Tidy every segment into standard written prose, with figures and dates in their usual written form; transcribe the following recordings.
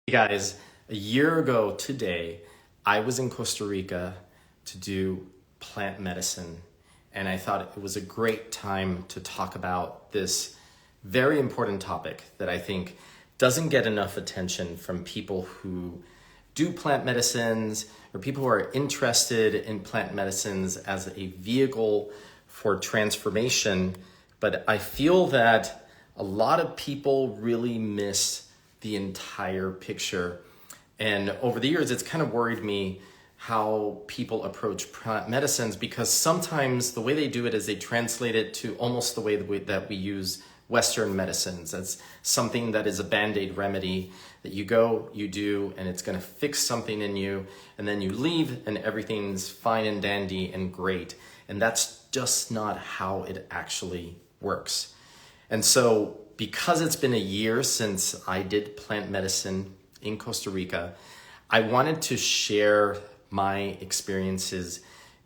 Hey guys, a year ago today, I was in Costa Rica to do plant medicine, and I thought it was a great time to talk about this very important topic that I think doesn't get enough attention from people who do plant medicines or people who are interested in plant medicines as a vehicle for transformation. But I feel that a lot of people really miss the entire picture. And over the years, it's kind of worried me how people approach plant medicines, because sometimes the way they do it is they translate it to almost the way that we use Western medicines. As something that is a Band-Aid remedy that you go, you do, and it's going to fix something in you, and then you leave and everything's fine and dandy and great. And that's just not how it actually works. And so because it's been a year since I did plant medicine in Costa Rica, I wanted to share my experiences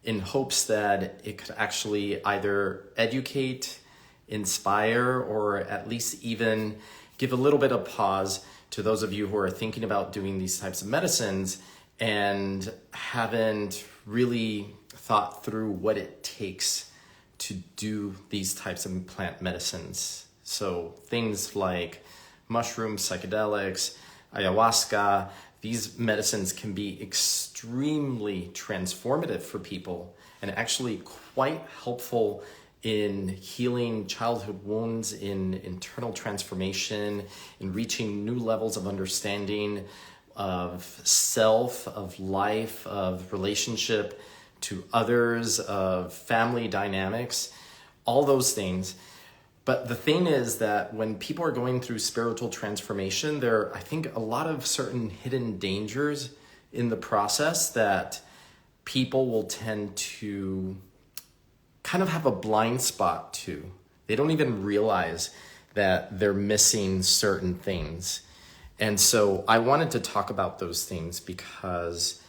in hopes that it could actually either educate, inspire, or at least even give a little bit of pause to those of you who are thinking about doing these types of medicines and haven't really thought through what it takes to do these types of plant medicines. So things like mushrooms, psychedelics, ayahuasca, these medicines can be extremely transformative for people and actually quite helpful in healing childhood wounds, in internal transformation, in reaching new levels of understanding of self, of life, of relationship to others, of family dynamics, all those things. But the thing is that when people are going through spiritual transformation, there are, I think, a lot of certain hidden dangers in the process that people will tend to kind of have a blind spot to. They don't even realize that they're missing certain things. And so I wanted to talk about those things because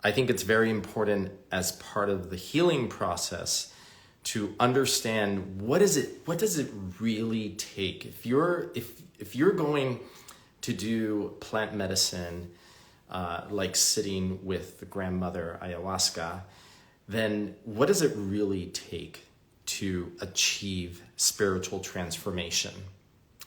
I think it's very important as part of the healing process to understand what does it really take. If you're going to do plant medicine, like sitting with the grandmother ayahuasca, then what does it really take to achieve spiritual transformation?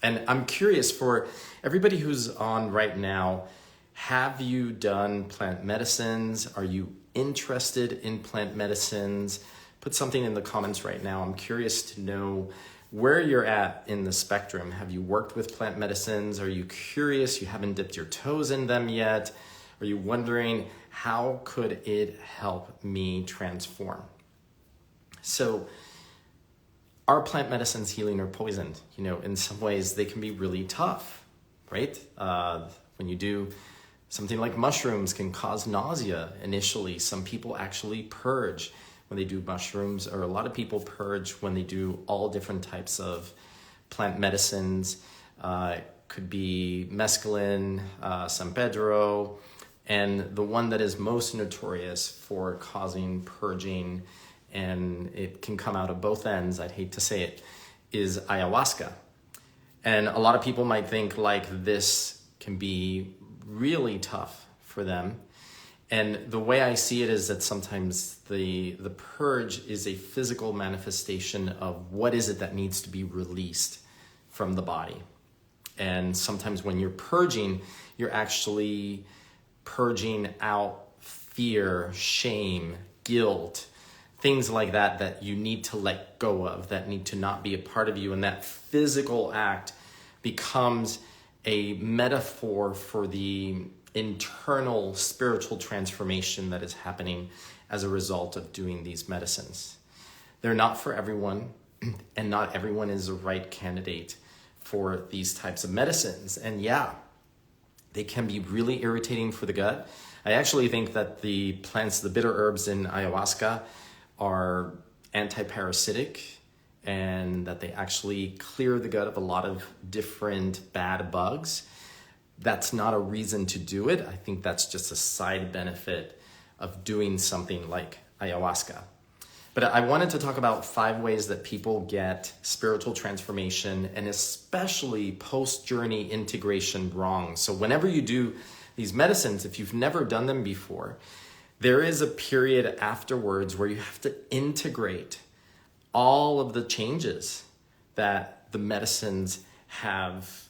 And I'm curious, for everybody who's on right now, have you done plant medicines? Are you interested in plant medicines? Put something in the comments right now. I'm curious to know where you're at in the spectrum. Have you worked with plant medicines? Are you curious? You haven't dipped your toes in them yet? Are you wondering, how could it help me transform? So, are plant medicines healing or poisoned? In some ways they can be really tough, right? When you do something like mushrooms can cause nausea initially. Some people actually purge when they do mushrooms, or a lot of people purge when they do all different types of plant medicines. Could be mescaline, San Pedro, and the one that is most notorious for causing purging, and it can come out of both ends, I'd hate to say it, is ayahuasca. And a lot of people might think like this can be really tough for them. And the way I see it is that sometimes the purge is a physical manifestation of what is it that needs to be released from the body. And sometimes when you're purging, you're actually purging out fear, shame, guilt, things like that you need to let go of, that need to not be a part of you. And that physical act becomes a metaphor for the internal spiritual transformation that is happening as a result of doing these medicines. They're not for everyone, and not everyone is the right candidate for these types of medicines. And yeah, they can be really irritating for the gut. I actually think that the plants, the bitter herbs in ayahuasca, are anti-parasitic, and that they actually clear the gut of a lot of different bad bugs. That's not a reason to do it. I think that's just a side benefit of doing something like ayahuasca. But I wanted to talk about 5 ways that people get spiritual transformation and especially post-journey integration wrong. So whenever you do these medicines, if you've never done them before, there is a period afterwards where you have to integrate all of the changes that the medicines have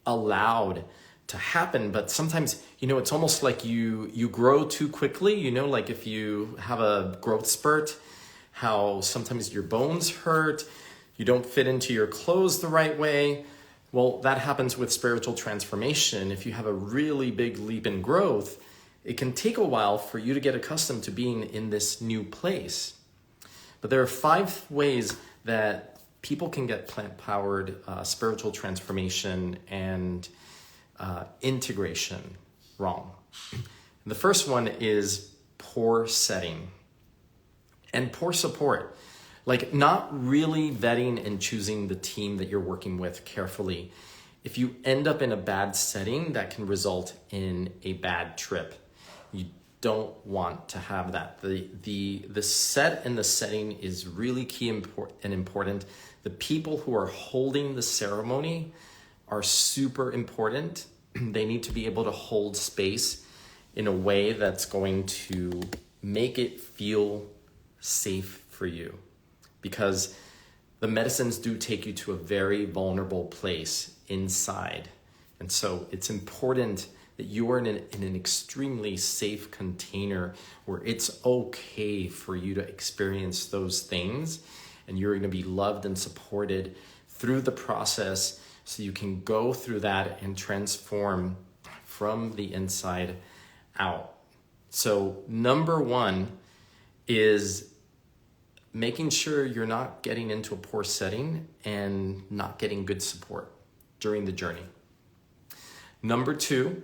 allowed to happen. But sometimes, it's almost like you grow too quickly, like if you have a growth spurt, how sometimes your bones hurt, you don't fit into your clothes the right way. Well, that happens with spiritual transformation. If you have a really big leap in growth, it can take a while for you to get accustomed to being in this new place. But there are 5 ways that people can get plant-powered spiritual transformation and integration wrong. The first one is poor setting and poor support. Like not really vetting and choosing the team that you're working with carefully. If you end up in a bad setting, that can result in a bad trip. You don't want to have that. The set and the setting is really key and important. The people who are holding the ceremony are super important. They need to be able to hold space in a way that's going to make it feel safe for you, because the medicines do take you to a very vulnerable place inside. And so it's important that you are in an extremely safe container where it's okay for you to experience those things, and you're going to be loved and supported through the process so you can go through that and transform from the inside out. So number 1 is making sure you're not getting into a poor setting and not getting good support during the journey. Number 2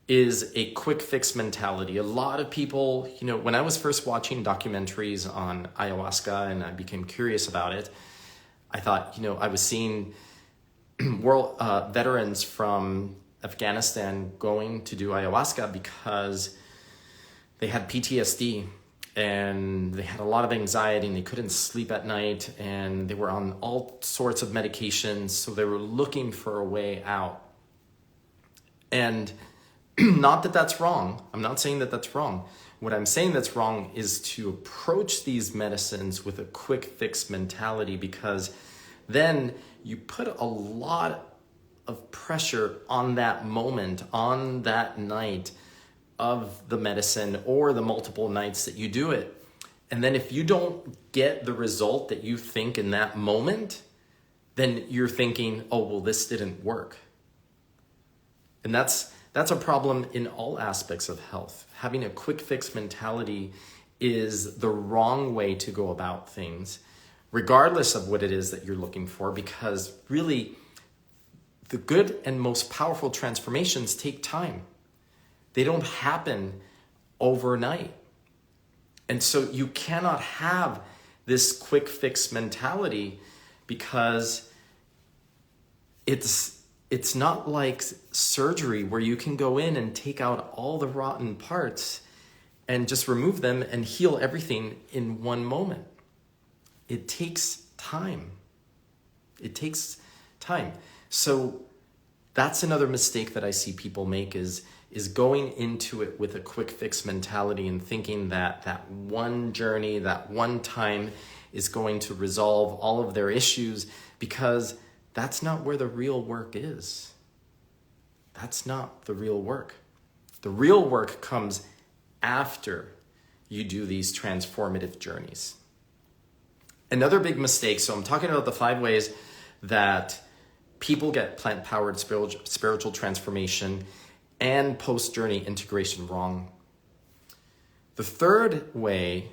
is a quick fix mentality. A lot of people, when I was first watching documentaries on ayahuasca and I became curious about it, I thought, I was seeing world veterans from Afghanistan going to do ayahuasca because they had PTSD and they had a lot of anxiety and they couldn't sleep at night and they were on all sorts of medications. So they were looking for a way out. And not that that's wrong. I'm not saying that that's wrong. What I'm saying that's wrong is to approach these medicines with a quick fix mentality, because then you put a lot of pressure on that moment, on that night of the medicine or the multiple nights that you do it. And then if you don't get the result that you think in that moment, then you're thinking, oh, well, this didn't work. And that's a problem in all aspects of health. Having a quick fix mentality is the wrong way to go about things, regardless of what it is that you're looking for, because really the good and most powerful transformations take time. They don't happen overnight. And so you cannot have this quick fix mentality, because it's not like surgery where you can go in and take out all the rotten parts and just remove them and heal everything in one moment. It takes time. It takes time. So that's another mistake that I see people make is going into it with a quick fix mentality and thinking that that one journey, that one time is going to resolve all of their issues, because that's not where the real work is. That's not the real work. The real work comes after you do these transformative journeys. Another big mistake, so I'm talking about the 5 ways that people get plant-powered spiritual transformation and post-journey integration wrong. The third way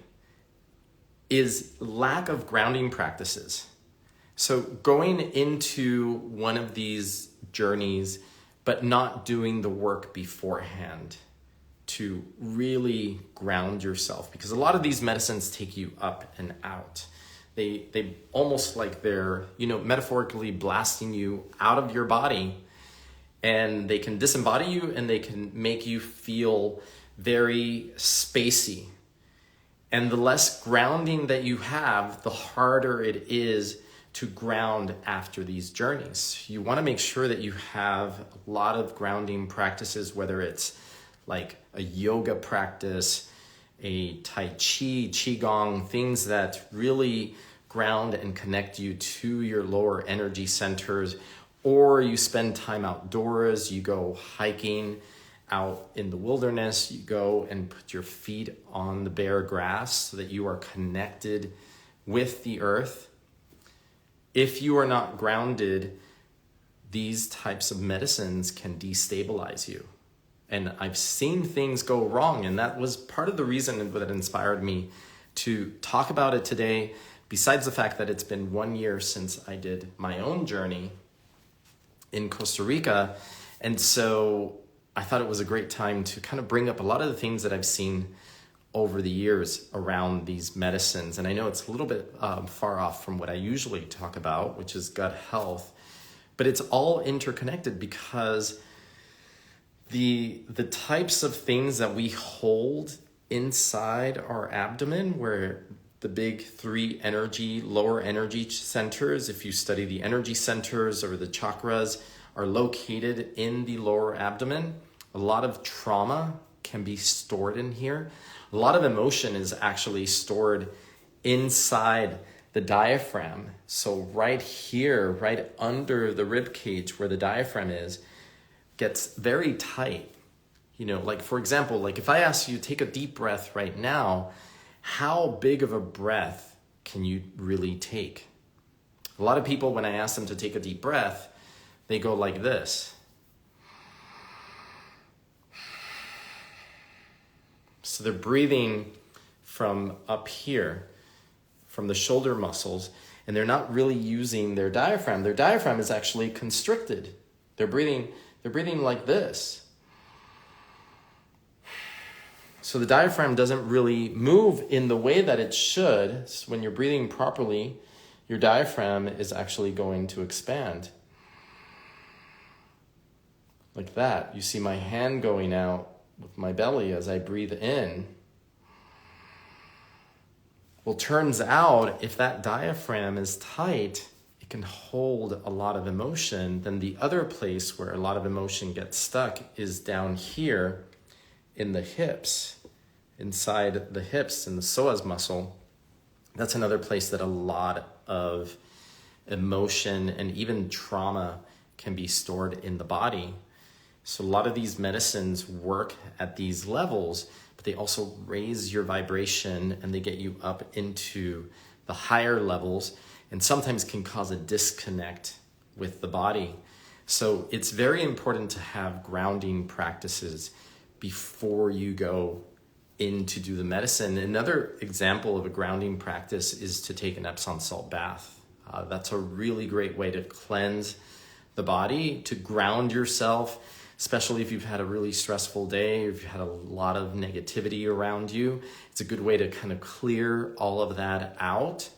is lack of grounding practices. So going into one of these journeys, but not doing the work beforehand to really ground yourself, because a lot of these medicines take you up and out. They almost like they're, metaphorically blasting you out of your body, and they can disembody you and they can make you feel very spacey. And the less grounding that you have, the harder it is to ground after these journeys. You want to make sure that you have a lot of grounding practices, whether it's like a yoga practice, a Tai Chi, Qigong, things that really ground and connect you to your lower energy centers, or you spend time outdoors, you go hiking out in the wilderness, you go and put your feet on the bare grass so that you are connected with the earth. If you are not grounded, these types of medicines can destabilize you. And I've seen things go wrong, and that was part of the reason that inspired me to talk about it today, besides the fact that it's been 1 year since I did my own journey in Costa Rica. And so I thought it was a great time to kind of bring up a lot of the things that I've seen over the years around these medicines. And I know it's a little bit far off from what I usually talk about, which is gut health, but it's all interconnected because the types of things that we hold inside our abdomen, where the big three lower energy centers, if you study the energy centers or the chakras, are located in the lower abdomen. A lot of trauma can be stored in here. A lot of emotion is actually stored inside the diaphragm. So right here, right under the rib cage where the diaphragm is, gets very tight. Like for example, like if I ask you to take a deep breath right now, how big of a breath can you really take? A lot of people, when I ask them to take a deep breath, they go like this. So they're breathing from up here, from the shoulder muscles, and they're not really using their diaphragm. Their diaphragm is actually constricted. They're breathing like this. So the diaphragm doesn't really move in the way that it should. So when you're breathing properly, your diaphragm is actually going to expand. Like that. You see my hand going out with my belly as I breathe in. Well, turns out if that diaphragm is tight, it can hold a lot of emotion. Then the other place where a lot of emotion gets stuck is down here in the hips, inside the hips and the psoas muscle. That's another place that a lot of emotion and even trauma can be stored in the body. So a lot of these medicines work at these levels, but they also raise your vibration and they get you up into the higher levels, and sometimes can cause a disconnect with the body. So it's very important to have grounding practices before you go in to do the medicine. Another example of a grounding practice is to take an Epsom salt bath. That's a really great way to cleanse the body, to ground yourself, especially if you've had a really stressful day, if you've had a lot of negativity around you. It's a good way to kind of clear all of that out.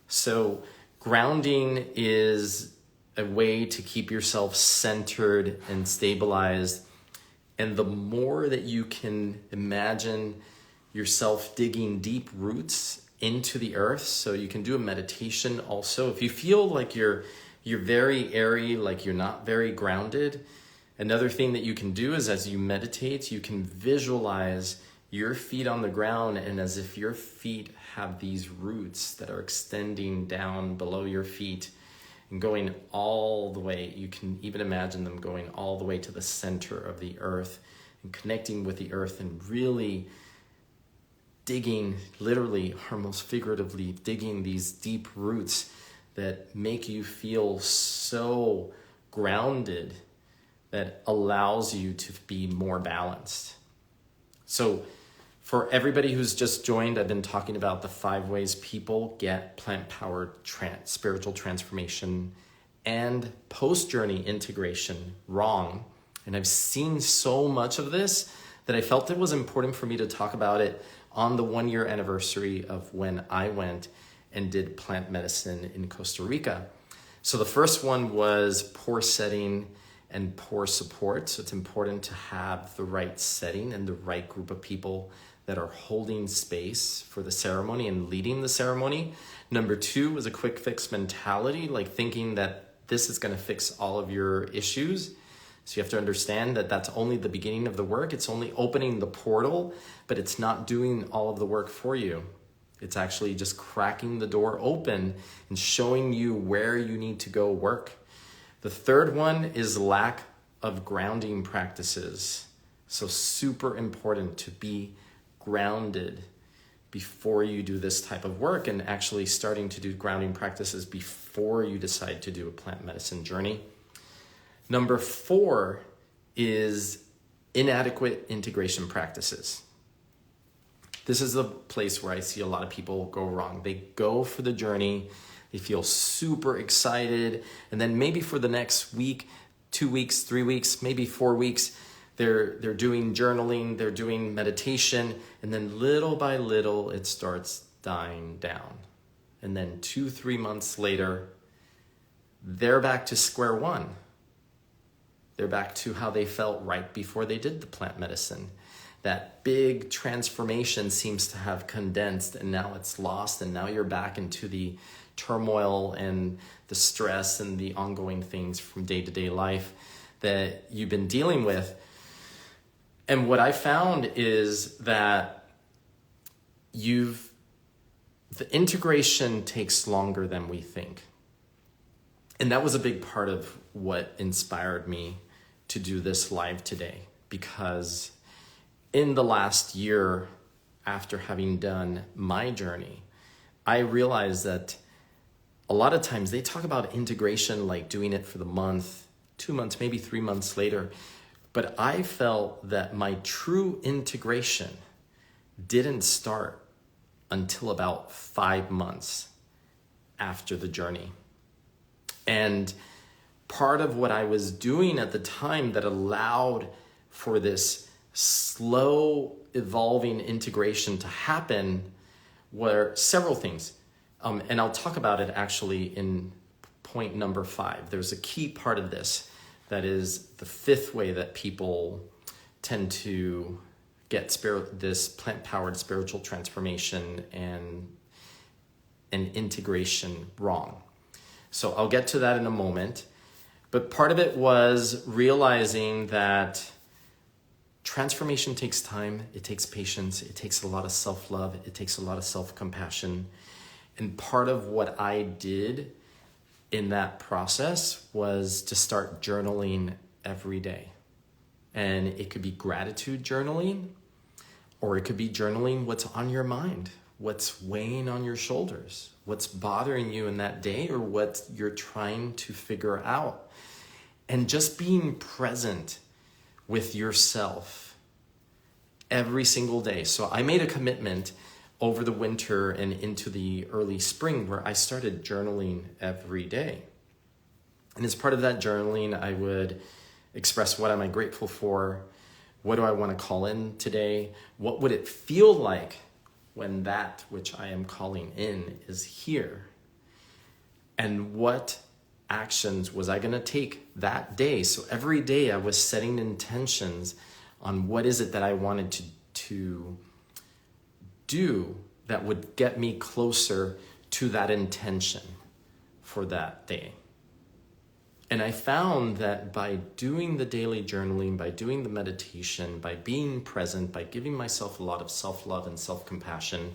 So grounding is a way to keep yourself centered and stabilized. And the more that you can imagine yourself digging deep roots into the earth, so you can do a meditation also. If you feel like you're very airy, like you're not very grounded, another thing that you can do is as you meditate, you can visualize your feet on the ground, and as if your feet have these roots that are extending down below your feet and going all the way. You can even imagine them going all the way to the center of the earth and connecting with the earth and really digging, literally, almost figuratively, digging these deep roots that make you feel so grounded, that allows you to be more balanced. So for everybody who's just joined, I've been talking about the 5 ways people get plant-powered spiritual transformation and post-journey integration wrong. And I've seen so much of this that I felt it was important for me to talk about it on the 1-year anniversary of when I went and did plant medicine in Costa Rica. So the first one was poor setting and poor support. So it's important to have the right setting and the right group of people that are holding space for the ceremony and leading the ceremony. Number 2 is a quick fix mentality, like thinking that this is going to fix all of your issues. So you have to understand that that's only the beginning of the work. It's only opening the portal, but it's not doing all of the work for you. It's actually just cracking the door open and showing you where you need to go work. The third one is lack of grounding practices. So super important to be grounded before you do this type of work, and actually starting to do grounding practices before you decide to do a plant medicine journey. Number 4 is inadequate integration practices. This is the place where I see a lot of people go wrong. They go for the journey, they feel super excited, and then maybe for the next week, 2 weeks, 3 weeks, maybe 4 weeks, they're doing journaling, they're doing meditation, and then little by little it starts dying down. And then 2-3 months later, they're back to square one. They're back to how they felt right before they did the plant medicine. That big transformation seems to have condensed, and now it's lost, and now you're back into the turmoil and the stress and the ongoing things from day-to-day life that you've been dealing with. And what I found is that the integration takes longer than we think. And that was a big part of what inspired me to do this live today, because in the last year, after having done my journey, I realized that a lot of times they talk about integration like doing it for the month, 2 months, maybe 3 months later. But I felt that my true integration didn't start until about 5 months after the journey. And part of what I was doing at the time that allowed for this slow evolving integration to happen were several things. And I'll talk about it actually in point number 5. There's a key part of this that is the 5th way that people tend to get this plant-powered spiritual transformation and integration wrong. So I'll get to that in a moment. But part of it was realizing that transformation takes time, it takes patience, it takes a lot of self-love, it takes a lot of self-compassion. And part of what I did in that process was to start journaling every day. And it could be gratitude journaling, or it could be journaling what's on your mind, what's weighing on your shoulders, what's bothering you in that day, or what you're trying to figure out. And just being present with yourself every single day. So I made a commitment over the winter and into the early spring where I started journaling every day. And as part of that journaling, I would express what am I grateful for? What do I want to call in today? What would it feel like when that which I am calling in is here? And what actions was I going to take that day? So every day I was setting intentions on what is it that I wanted to do that would get me closer to that intention for that day. And I found that by doing the daily journaling, by doing the meditation, by being present, by giving myself a lot of self-love and self-compassion,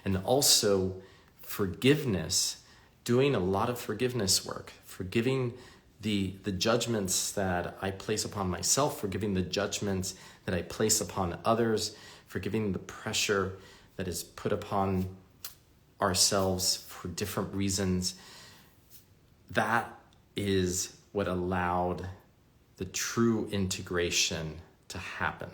and also forgiveness, doing a lot of forgiveness work, forgiving the judgments that I place upon myself, forgiving the judgments that I place upon others, forgiving the pressure that is put upon ourselves for different reasons. That is what allowed the true integration to happen.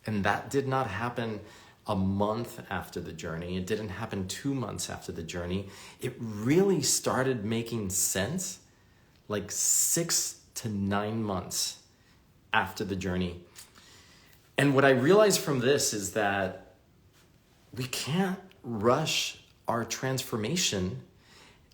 And that did not happen a month after the journey. It didn't happen 2 months after the journey. It really started making sense like 6 to 9 months after the journey. And what I realized from this is that we can't rush our transformation,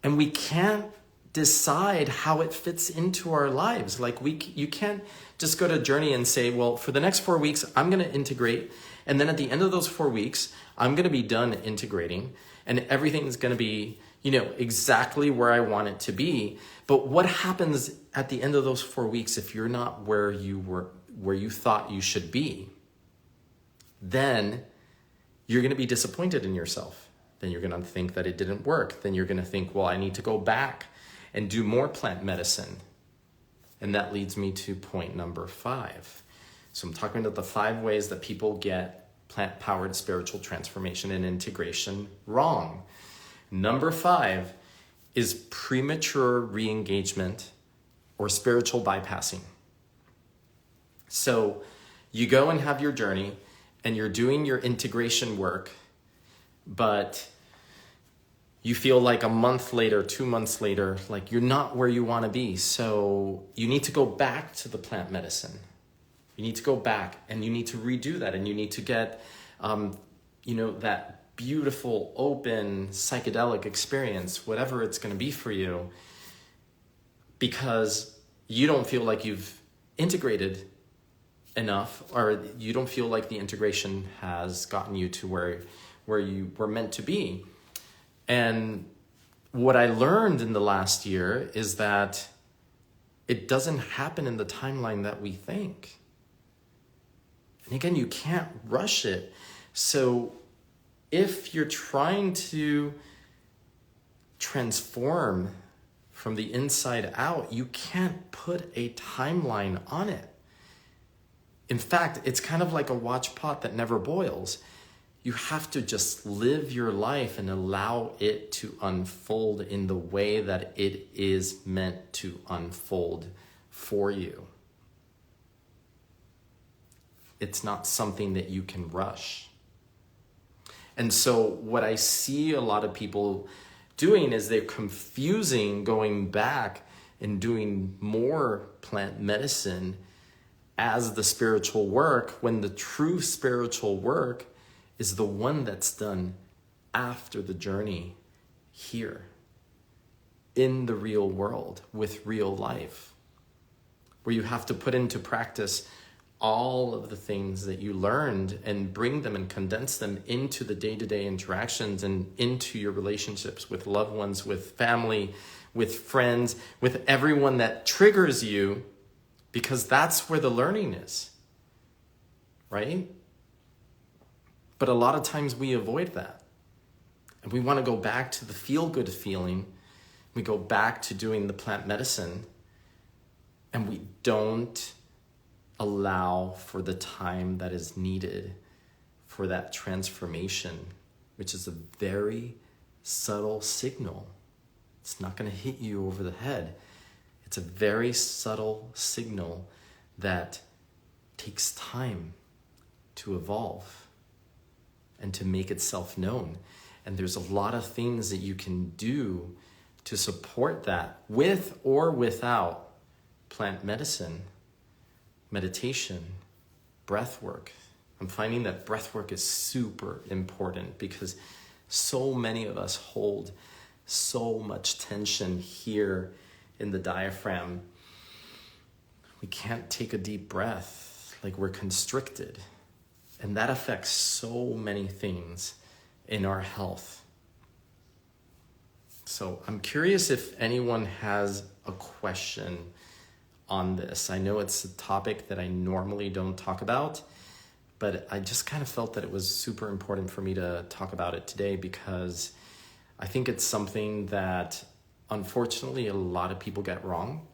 and we can't decide how it fits into our lives. Like you can't just go to a journey and say, well, for the next 4 weeks, I'm going to integrate. And then at the end of those 4 weeks, I'm going to be done integrating and everything's going to be, exactly where I want it to be. But what happens at the end of those 4 weeks if you're not where you thought you should be? Then you're going to be disappointed in yourself. Then you're going to think that it didn't work. Then you're going to think, well, I need to go back and do more plant medicine. And that leads me to point number 5. So I'm talking about the 5 ways that people get plant-powered spiritual transformation and integration wrong. Number 5 is premature re-engagement or spiritual bypassing. So you go and have your journey and you're doing your integration work, but you feel like a month later, 2 months later, like you're not where you want to be. So you need to go back to the plant medicine. You need to go back and you need to redo that. And you need to get, that beautiful, open, psychedelic experience, whatever it's going to be for you, because you don't feel like you've integrated enough, or you don't feel like the integration has gotten you to where you were meant to be. And what I learned in the last year is that it doesn't happen in the timeline that we think. And again, you can't rush it. So if you're trying to transform from the inside out, you can't put a timeline on it. In fact, it's kind of like a watch pot that never boils. You have to just live your life and allow it to unfold in the way that it is meant to unfold for you. It's not something that you can rush. And so what I see a lot of people doing is they're confusing going back and doing more plant medicine as the spiritual work, when the true spiritual work is the one that's done after the journey here in the real world with real life, where you have to put into practice all of the things that you learned and bring them and condense them into the day-to-day interactions and into your relationships with loved ones, with family, with friends, with everyone that triggers you, because that's where the learning is, right? But a lot of times we avoid that. And we want to go back to the feel-good feeling. We go back to doing the plant medicine, and we don't allow for the time that is needed for that transformation, which is a very subtle signal. It's not going to hit you over the head. It's a very subtle signal that takes time to evolve and to make itself known. And there's a lot of things that you can do to support that, with or without plant medicine, meditation, breath work. I'm finding that breath work is super important because so many of us hold so much tension here in the diaphragm. We can't take a deep breath, like we're constricted. And that affects so many things in our health. So I'm curious if anyone has a question on this. I know it's a topic that I normally don't talk about, but I just kind of felt that it was super important for me to talk about it today, because I think it's something that unfortunately a lot of people get wrong.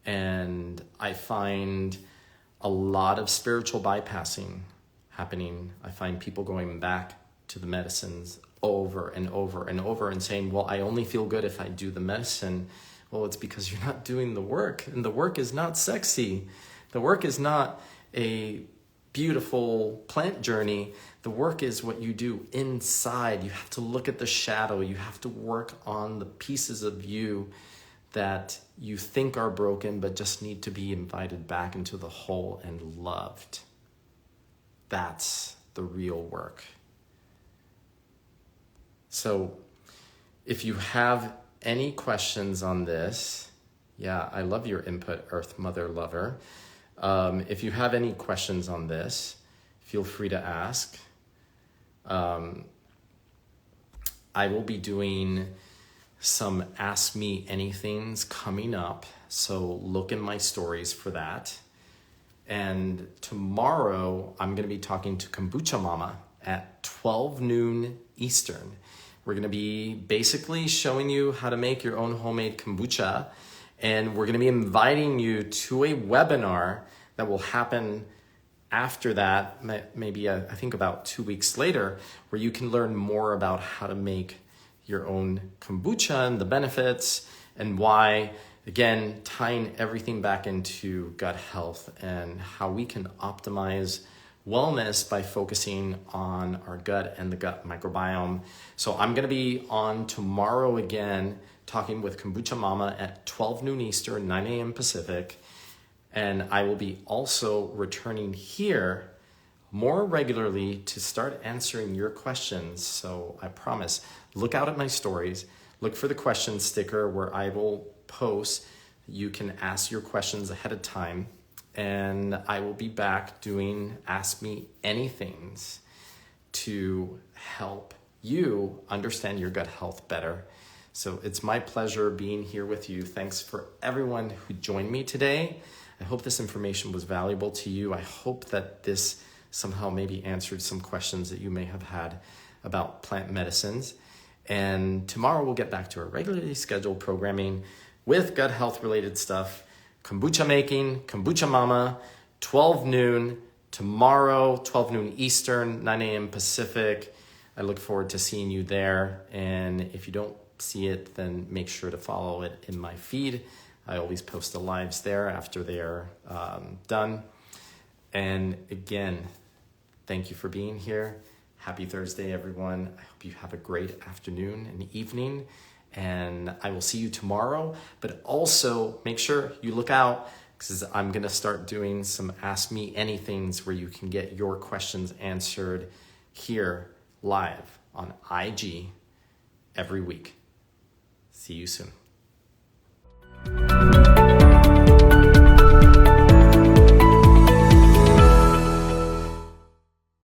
And I find a lot of spiritual bypassing happening. I find people going back to the medicines over and over and over and saying, well, I only feel good if I do the medicine. Well, it's because you're not doing the work, and the work is not sexy. The work is not a beautiful plant journey. The work is what you do inside. You have to look at the shadow. You have to work on the pieces of you that you think are broken, but just need to be invited back into the whole and loved. That's the real work. So if you have any questions on this, yeah, I love your input, Earth Mother Lover. If you have any questions on this, feel free to ask. I will be doing some Ask Me Anythings coming up, so look in my stories for that. And tomorrow, I'm going to be talking to Kombucha Mama at 12 noon Eastern. We're going to be basically showing you how to make your own homemade kombucha. And we're going to be inviting you to a webinar that will happen after that, maybe I think about 2 weeks later, where you can learn more about how to make your own kombucha and the benefits and why, again, tying everything back into gut health and how we can optimize wellness by focusing on our gut and the gut microbiome. So I'm going to be on tomorrow again, talking with Kombucha Mama at 12 noon Eastern, 9 a.m. Pacific. And I will be also returning here more regularly to start answering your questions. So I promise, look out at my stories, look for the question sticker where I will post. You can ask your questions ahead of time. And I will be back doing Ask Me Anythings to help you understand your gut health better. So it's my pleasure being here with you. Thanks for everyone who joined me today. I hope this information was valuable to you. I hope that this somehow maybe answered some questions that you may have had about plant medicines. And tomorrow we'll get back to our regularly scheduled programming with gut health related stuff. Kombucha making, Kombucha Mama, 12 noon tomorrow, 12 noon Eastern, 9 a.m. Pacific. I look forward to seeing you there. And if you don't see it, then make sure to follow it in my feed. I always post the lives there after they're done. And again, thank you for being here. Happy Thursday, everyone. I hope you have a great afternoon and evening. And I will see you tomorrow. But also make sure you look out, because I'm going to start doing some Ask Me Anythings where you can get your questions answered here live on IG every week. See you soon.